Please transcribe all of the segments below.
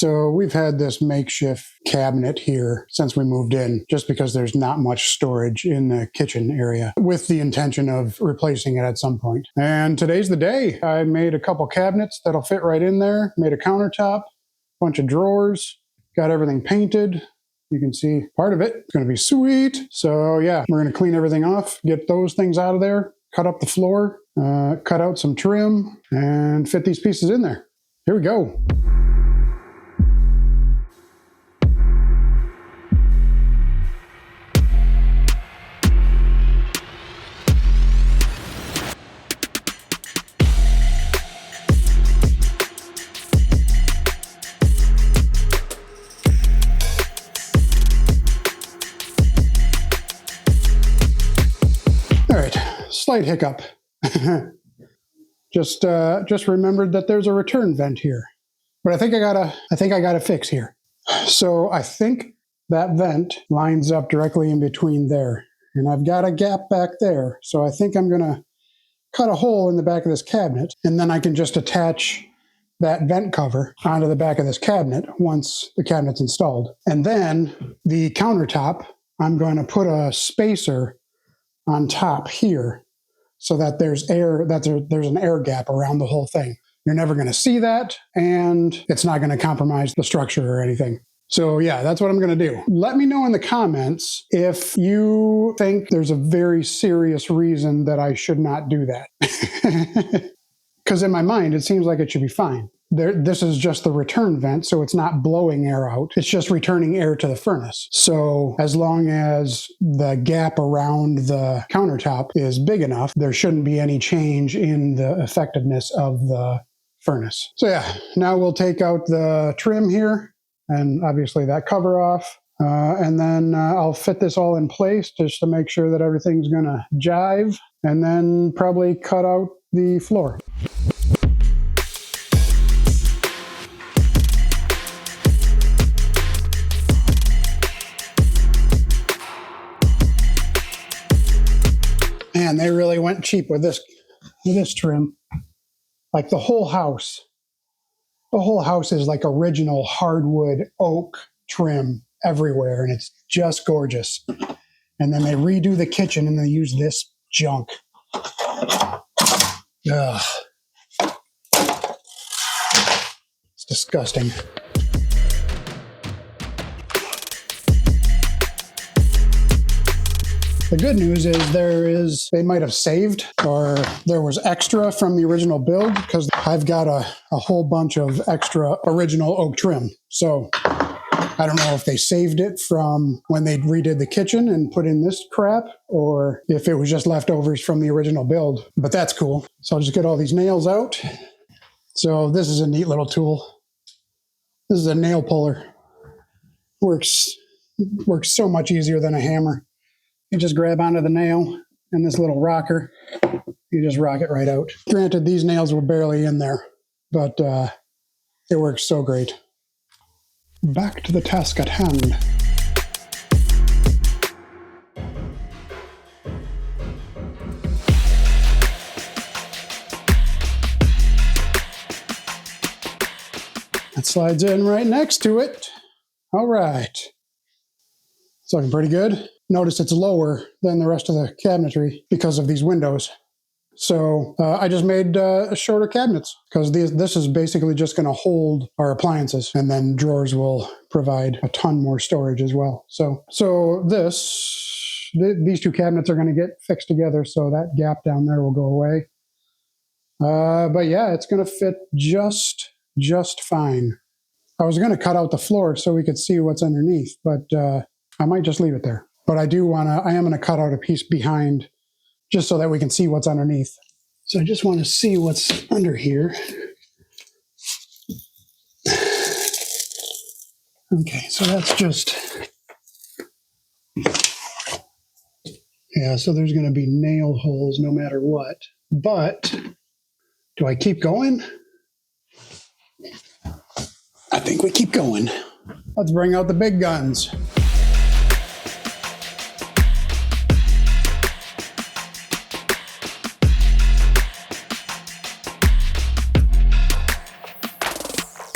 So we've had this makeshift cabinet here since we moved in, just because there's not much storage in the kitchen area, with the intention of replacing it at some point. And today's the day. I made a couple cabinets that'll fit right in there, made a countertop, bunch of drawers, got everything painted. You can see part of it. It's going to be sweet. So yeah, we're going to clean everything off, get those things out of there, cut up the floor, cut out some trim, and fit these pieces in there. Here we go. All right, slight hiccup. Just remembered that there's a return vent here, but I think I got a fix here. So I think that vent lines up directly in between there, and I've got a gap back there. So I think I'm gonna cut a hole in the back of this cabinet, and then I can just attach that vent cover onto the back of this cabinet once the cabinet's installed. And then the countertop, I'm going to put a spacer on top here so that there's an air gap around the whole thing. You're never going to see that, and it's not going to compromise the structure or anything. So yeah, that's what I'm going to do. Let me know in the comments if you think there's a very serious reason that I should not do that. Because in my mind, it seems like it should be fine. This is just the return vent, so it's not blowing air out. It's just returning air to the furnace. So as long as the gap around the countertop is big enough, there shouldn't be any change in the effectiveness of the furnace. So yeah, now we'll take out the trim here and obviously that cover off. And then I'll fit this all in place just to make sure that everything's gonna jive, and then probably cut out the floor. Man, they really went cheap with this trim. Like the whole house is like original hardwood oak trim everywhere, and it's just gorgeous. And then they redo the kitchen and they use this junk. Ugh. It's disgusting. The good news is they might have saved, or there was extra from the original build, because I've got a whole bunch of extra original oak trim. So I don't know if they saved it from when they redid the kitchen and put in this crap, or if it was just leftovers from the original build, but that's cool. So I'll just get all these nails out. So this is a neat little tool. This is a nail puller. Works so much easier than a hammer. You just grab onto the nail and this little rocker, you just rock it right out. Granted, these nails were barely in there, but it works so great. Back to the task at hand. That slides in right next to it. All right. It's looking pretty good. Notice it's lower than the rest of the cabinetry because of these windows. So I just made shorter cabinets, because this is basically just going to hold our appliances, and then drawers will provide a ton more storage as well. So these two cabinets are going to get fixed together, so that gap down there will go away. But yeah, it's going to fit just fine. I was going to cut out the floor so we could see what's underneath, but I might just leave it there. But I am going to cut out a piece behind, just so that we can see what's underneath. So I just want to see what's under here. Okay, so that's just, yeah, so there's going to be nail holes no matter what. But do I keep going? I think we keep going. Let's bring out the big guns.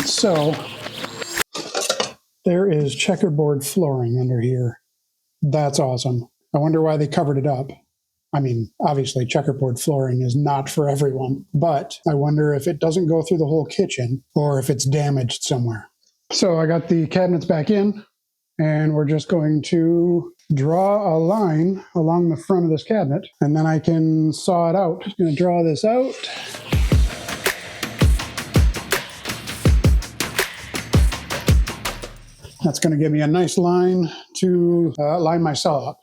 So There is checkerboard flooring under here. That's awesome. I wonder why they covered it up. I mean, obviously checkerboard flooring is not for everyone, but I wonder if it doesn't go through the whole kitchen or if it's damaged somewhere. So I got the cabinets back in, and we're just going to draw a line along the front of this cabinet, and then I can saw it out. Just going to draw this out. That's going to give me a nice line to line my saw up.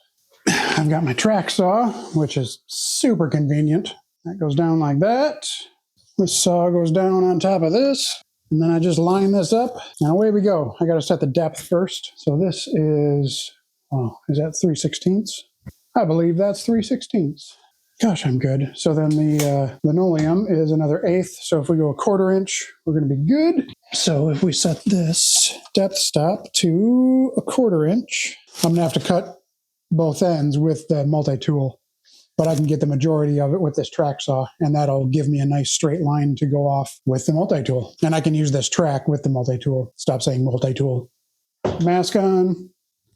I've got my track saw, which is super convenient. That goes down like that. This saw goes down on top of this. And then I just line this up, and away we go. I got to set the depth first. So this is, oh, is that 3/16? I believe that's 3/16. Gosh, I'm good. So then the linoleum is another 1/8. So if we go 1/4 inch, we're going to be good. So if we set this depth stop to 1/4 inch, I'm going to have to cut both ends with the multi-tool. But I can get the majority of it with this track saw, and that'll give me a nice straight line to go off with the multi-tool. And I can use this track with the multi-tool. Stop saying multi-tool. Mask on.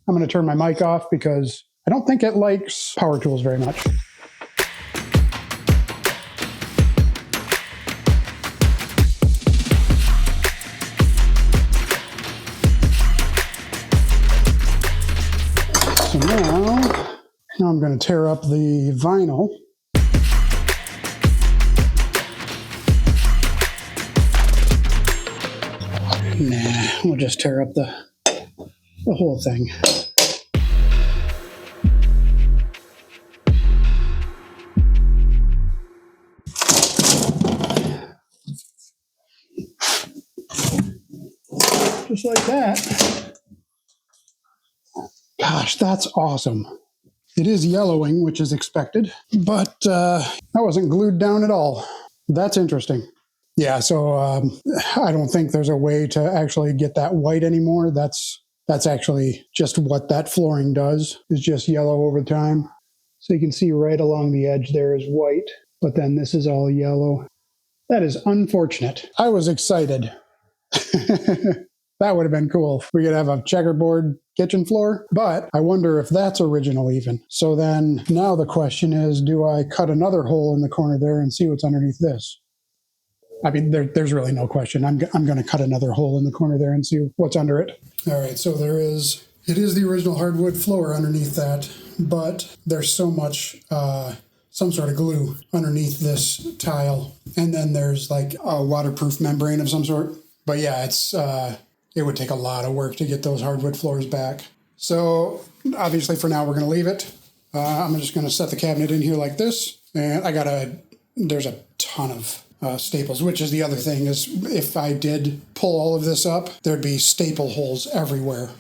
I'm going to turn my mic off because I don't think it likes power tools very much. So now I'm going to tear up the vinyl. Nah, we'll just tear up the whole thing. Just like that. Gosh, that's awesome. It is yellowing, which is expected, but that wasn't glued down at all. That's interesting. Yeah, so I don't think there's a way to actually get that white anymore. That's actually just what that flooring does, is just yellow over time. So you can see right along the edge there is white, but then this is all yellow. That is unfortunate. I was excited. That would have been cool. We could have a checkerboard kitchen floor, but I wonder if that's original even. So then now the question is, do I cut another hole in the corner there and see what's underneath this? I mean, there's really no question. I'm going to cut another hole in the corner there and see what's under it. All right, so it is the original hardwood floor underneath that, but there's so much, some sort of glue underneath this tile. And then there's like a waterproof membrane of some sort. But yeah, it would take a lot of work to get those hardwood floors back. So obviously for now, we're going to leave it. I'm just going to set the cabinet in here like this. And there's a ton of staples, which is the other thing, is if I did pull all of this up, there'd be staple holes everywhere.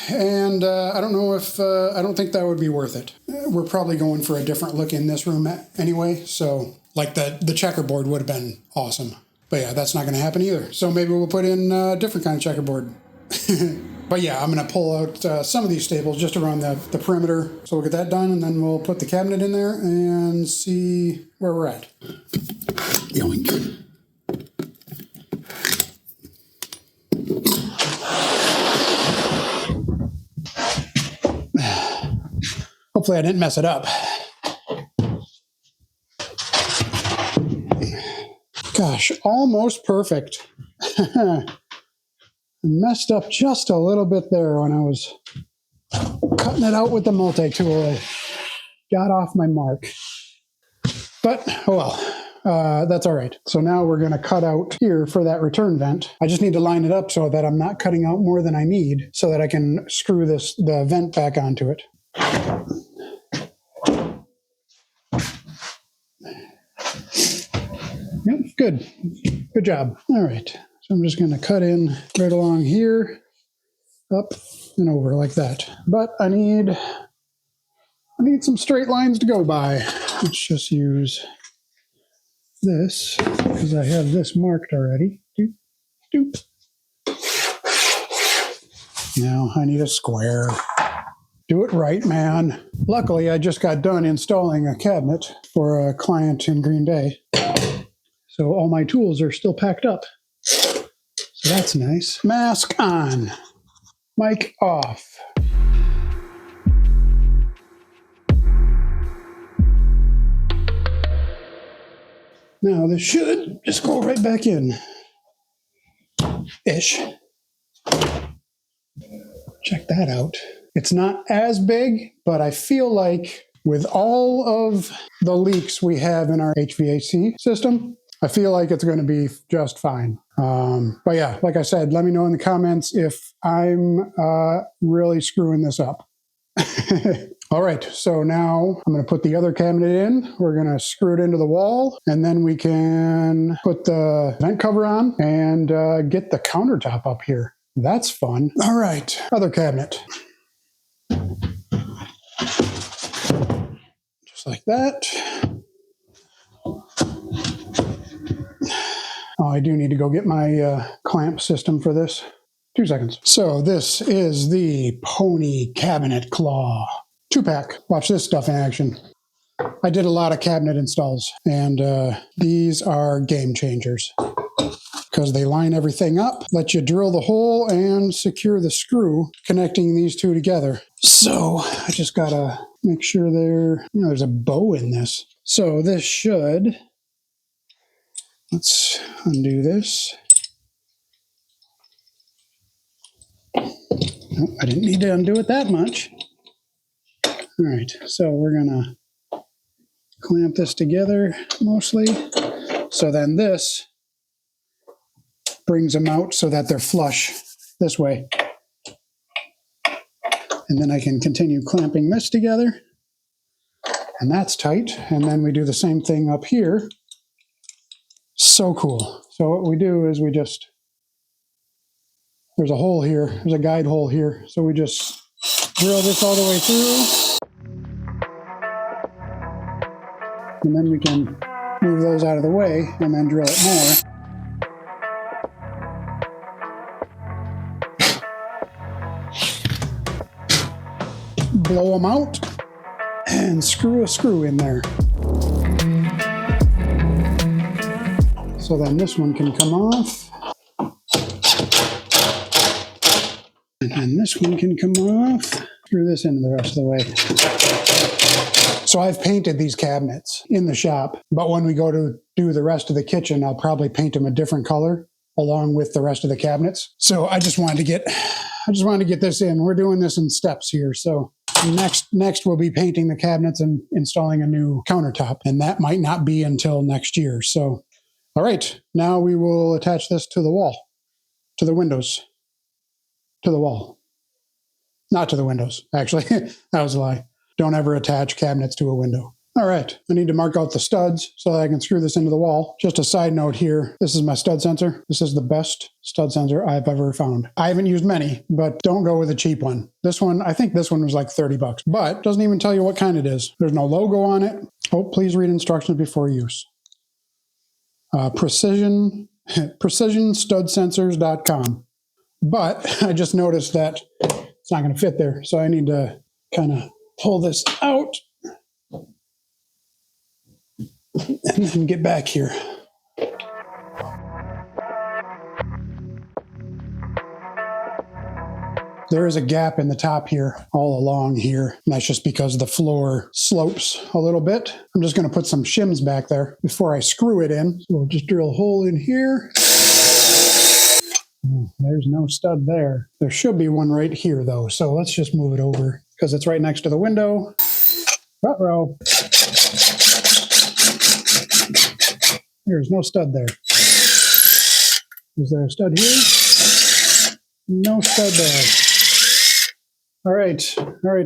And I don't think that would be worth it. We're probably going for a different look in this room anyway. So like the checkerboard would have been awesome. But yeah, that's not going to happen either. So maybe we'll put in a different kind of checkerboard. But yeah, I'm going to pull out some of these staples just around the perimeter. So we'll get that done, and then we'll put the cabinet in there and see where we're at. Yoink. Hopefully I didn't mess it up. Gosh, almost perfect. Messed up just a little bit there when I was cutting it out with the multi-tool. I got off my mark. But, oh well, that's all right. So now we're going to cut out here for that return vent. I just need to line it up so that I'm not cutting out more than I need so that I can screw the vent back onto it. Yep, good. Good job. All right. So I'm just going to cut in right along here, up and over like that. But I need some straight lines to go by. Let's just use this because I have this marked already. Doop, doop. Now I need a square. Do it right, man. Luckily, I just got done installing a cabinet for a client in Green Bay. So all my tools are still packed up. So that's nice. Mask on. Mic off. Now this should just go right back in. Ish. Check that out. It's not as big, but I feel like with all of the leaks we have in our HVAC system, I feel like it's going to be just fine. But yeah, like I said, let me know in the comments if I'm really screwing this up. All right, so now I'm going to put the other cabinet in. We're going to screw it into the wall, and then we can put the vent cover on and get the countertop up here. That's fun. All right, other cabinet. Just like that. Oh, I do need to go get my clamp system for this. 2 seconds. So this is the Pony Cabinet Claw 2-pack. Watch this stuff in action. I did a lot of cabinet installs, and these are game changers because they line everything up, let you drill the hole, and secure the screw connecting these two together. So I just gotta make sure there's a bow in this. So this should, let's undo this. Nope, I didn't need to undo it that much. All right, so we're gonna clamp this together mostly. So then this brings them out so that they're flush this way. And then I can continue clamping this together. And that's tight. And then we do the same thing up here. So cool. So what we do is there's a hole here. There's a guide hole here. So we just drill this all the way through. And then we can move those out of the way and then drill it more. Blow them out and screw a screw in there. So then this one can come off. And then this one can come off. Screw this into the rest of the way. So I've painted these cabinets in the shop, but when we go to do the rest of the kitchen, I'll probably paint them a different color along with the rest of the cabinets. So I just wanted to get this in. We're doing this in steps here. So next we'll be painting the cabinets and installing a new countertop, and that might not be until next year. So, all right, now we will attach this to the wall, to the windows, to the wall. Not to the windows, actually. That was a lie. Don't ever attach cabinets to a window. All right, I need to mark out the studs so that I can screw this into the wall. Just a side note here, this is my stud sensor. This is the best stud sensor I've ever found. I haven't used many, but don't go with a cheap one. This one, I think this one was like 30 bucks, but doesn't even tell you what kind it is. There's no logo on it. Oh, please read instructions before use. PrecisionStudSensors.com. But I just noticed that it's not going to fit there, so I need to kind of pull this out and then get back here. There is a gap in the top here, all along here, and that's just because the floor slopes a little bit. I'm just going to put some shims back there before I screw it in. So we'll just drill a hole in here. There's no stud there. There should be one right here, though, so let's just move it over because it's right next to the window. Ruh-roh. There's no stud there. Is there a stud here? No stud there. All right,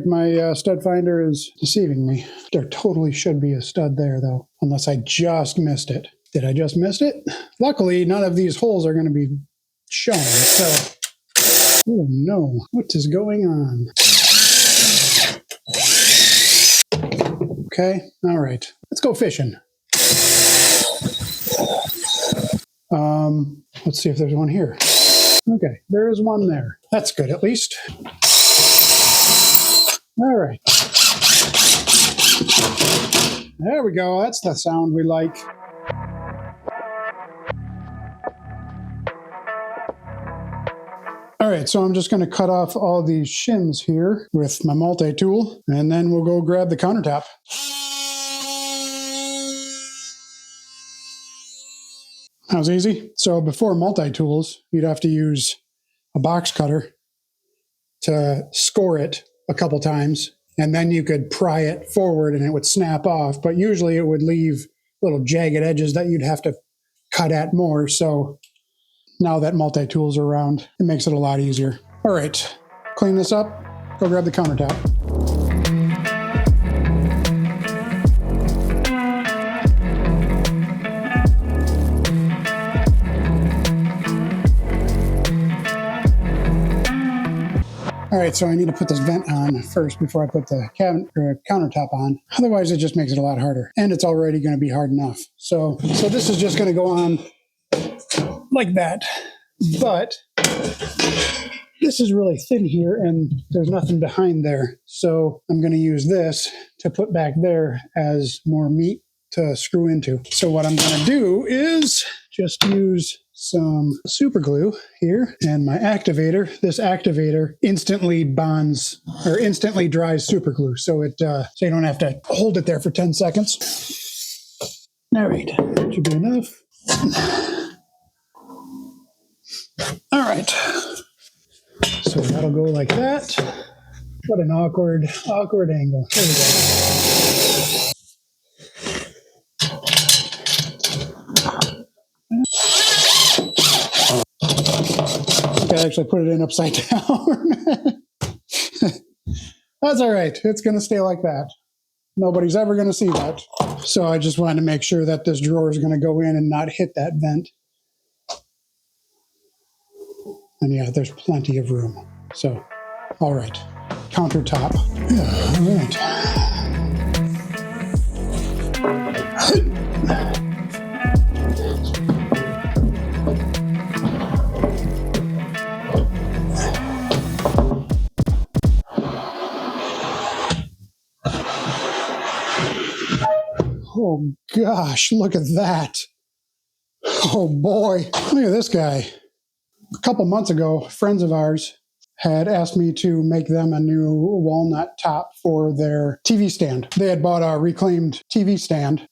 my stud finder is deceiving me. There totally should be a stud there, though, unless I just missed it. Did I just miss it? Luckily, none of these holes are going to be shown, so... Oh, no. What is going on? Okay, all right. Let's go fishing. Let's see if there's one here. Okay, there is one there. That's good, at least. All right. There we go. That's the sound we like. All right, right, so I'm just going to cut off all these shims here with my multi-tool, and then we'll go grab the countertop. That was easy. So before multi-tools, you'd have to use a box cutter to score it a couple times, and then you could pry it forward and it would snap off, but usually it would leave little jagged edges that you'd have to cut at more. So now that multi-tools are around, it makes it a lot easier. All right, clean this up, go grab the countertop. All right, so I need to put this vent on first before I put the countertop on. Otherwise, it just makes it a lot harder. And it's already going to be hard enough. So this is just going to go on like that. But this is really thin here, and there's nothing behind there. So I'm going to use this to put back there as more meat to screw into. So what I'm going to do is just use some super glue here and my activator. This activator instantly bonds or instantly dries super glue, so you don't have to hold it there for 10 seconds. All right, that should be enough. All right, so that'll go like that. What an awkward angle. There we go. I actually put it in upside down. That's all right. It's going to stay like that. Nobody's ever going to see that. So I just wanted to make sure that this drawer is going to go in and not hit that vent. And yeah, there's plenty of room. So, all right. Countertop. Yeah, all right. Oh gosh, look at that. Oh boy, look at this guy. A couple months ago, friends of ours had asked me to make them a new walnut top for their TV stand. They had bought a reclaimed TV stand.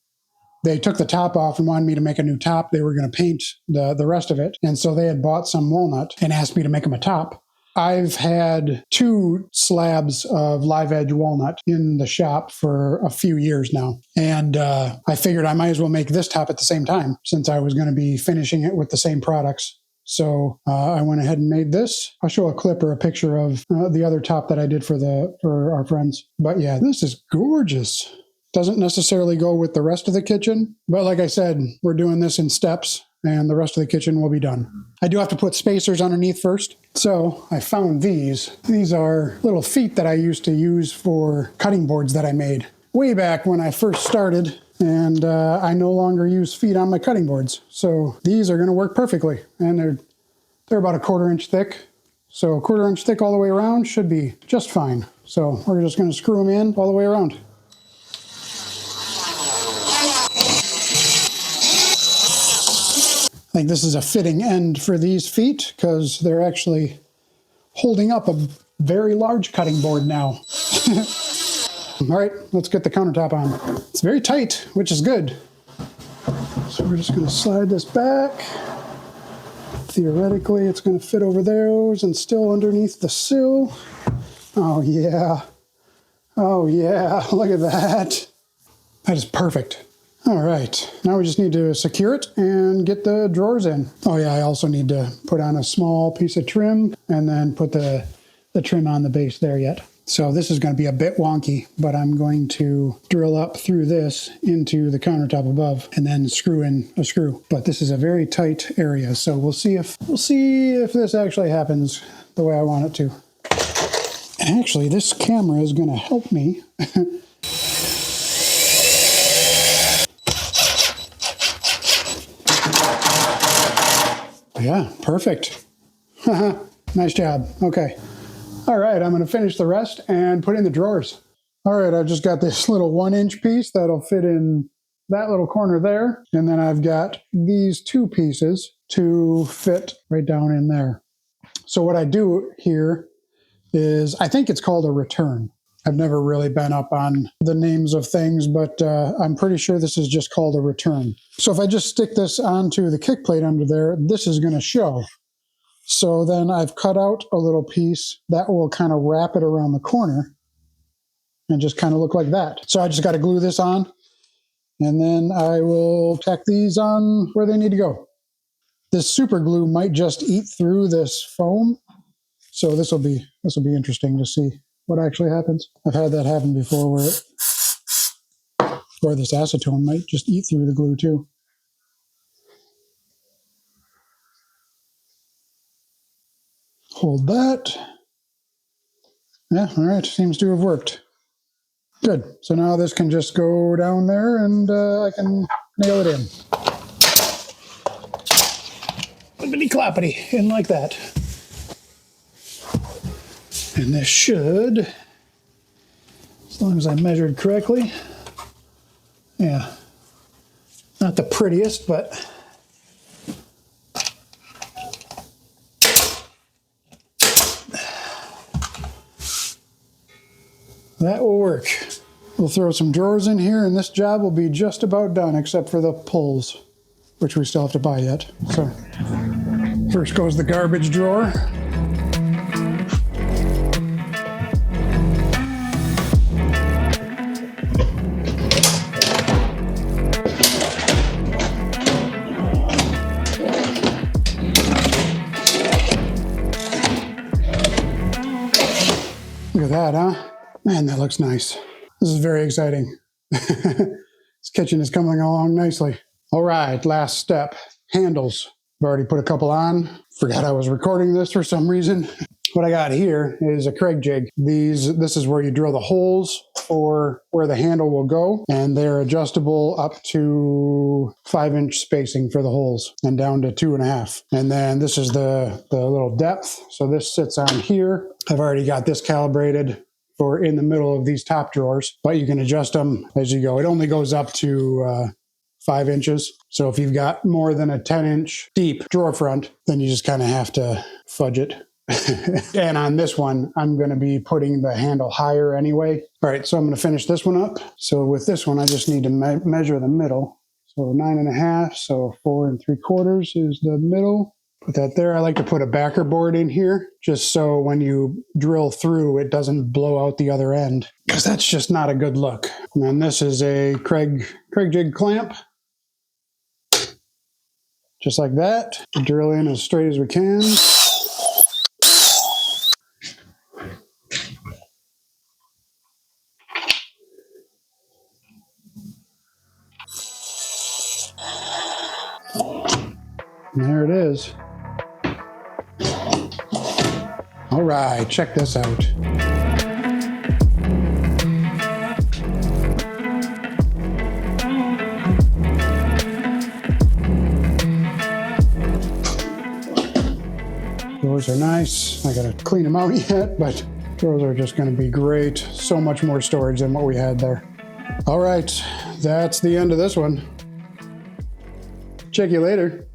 They took the top off and wanted me to make a new top. They were going to paint the rest of it. And so they had bought some walnut and asked me to make them a top. I've had 2 slabs of live edge walnut in the shop for a few years now. And I figured I might as well make this top at the same time since I was going to be finishing it with the same products. So I went ahead and made this. I'll show a clip or a picture of the other top that I did for our friends. But yeah, this is gorgeous. Doesn't necessarily go with the rest of the kitchen. But like I said, we're doing this in steps and the rest of the kitchen will be done. I do have to put spacers underneath first. So I found these. These are little feet that I used to use for cutting boards that I made way back when I first started. And I no longer use feet on my cutting boards. So these are going to work perfectly. And they're about 1/4 inch thick. So 1/4 inch thick all the way around should be just fine. So we're just going to screw them in all the way around. I think this is a fitting end for these feet because they're actually holding up a very large cutting board now. All right, let's get the countertop on. It's very tight, which is good. So we're just going to slide this back. Theoretically, it's going to fit over those and still underneath the sill. Oh yeah. Oh yeah, look at that. That is perfect. All right, now we just need to secure it and get the drawers in. Oh yeah, I also need to put on a small piece of trim and then put the trim on the base there yet. So this is going to be a bit wonky, but I'm going to drill up through this into the countertop above and then screw in a screw. But this is a very tight area, so we'll see if this actually happens the way I want it to. Actually, this camera is going to help me. Yeah, perfect. Nice job. Okay. All right, I'm going to finish the rest and put in the drawers. All right, I've just got this little 1-inch piece that'll fit in that little corner there. And then I've got these 2 pieces to fit right down in there. So what I do here is, I think it's called a return. I've never really been up on the names of things, but I'm pretty sure this is just called a return. So if I just stick this onto the kick plate under there, this is going to show. So then I've cut out a little piece that will kind of wrap it around the corner and just kind of look like that. So I just got to glue this on, and then I will tack these on where they need to go. This super glue might just eat through this foam, so this will be interesting to see what actually happens. I've had that happen before where this acetone might just eat through the glue too. Hold that. Yeah, all right, seems to have worked. Good, so now this can just go down there and I can nail it in. Clippity cloppity, in like that. And this should, as long as I measured correctly, yeah, not the prettiest, but that will work. We'll throw some drawers in here, and this job will be just about done, except for the pulls, which we still have to buy yet. So first goes the garbage drawer. Look at that, huh? Man, that looks nice. This is very exciting. This kitchen is coming along nicely. All right, last step, handles. I've already put a couple on. Forgot I was recording this for some reason. What I got here is a Craig jig. This is where you drill the holes for where the handle will go, and they're adjustable up to 5-inch spacing for the holes and down to 2.5. And then this is the little depth. So this sits on here. I've already got this calibrated for in the middle of these top drawers, but you can adjust them as you go. It only goes up to 5 inches. So if you've got more than a 10-inch deep drawer front, then you just kind of have to fudge it. And on this one, I'm going to be putting the handle higher anyway. All right, so I'm going to finish this one up. So with this one, I just need to measure the middle. So 9.5, so 4 3/4 is the middle. Put that there. I like to put a backer board in here just so when you drill through, it doesn't blow out the other end, because that's just not a good look. And then this is a Craig jig clamp. Just like that. Drill in as straight as we can. And there it is. All right, check this out. Drawers are nice. I gotta clean them out yet, but drawers are just gonna be great. So much more storage than what we had there. All right, that's the end of this one. Check you later.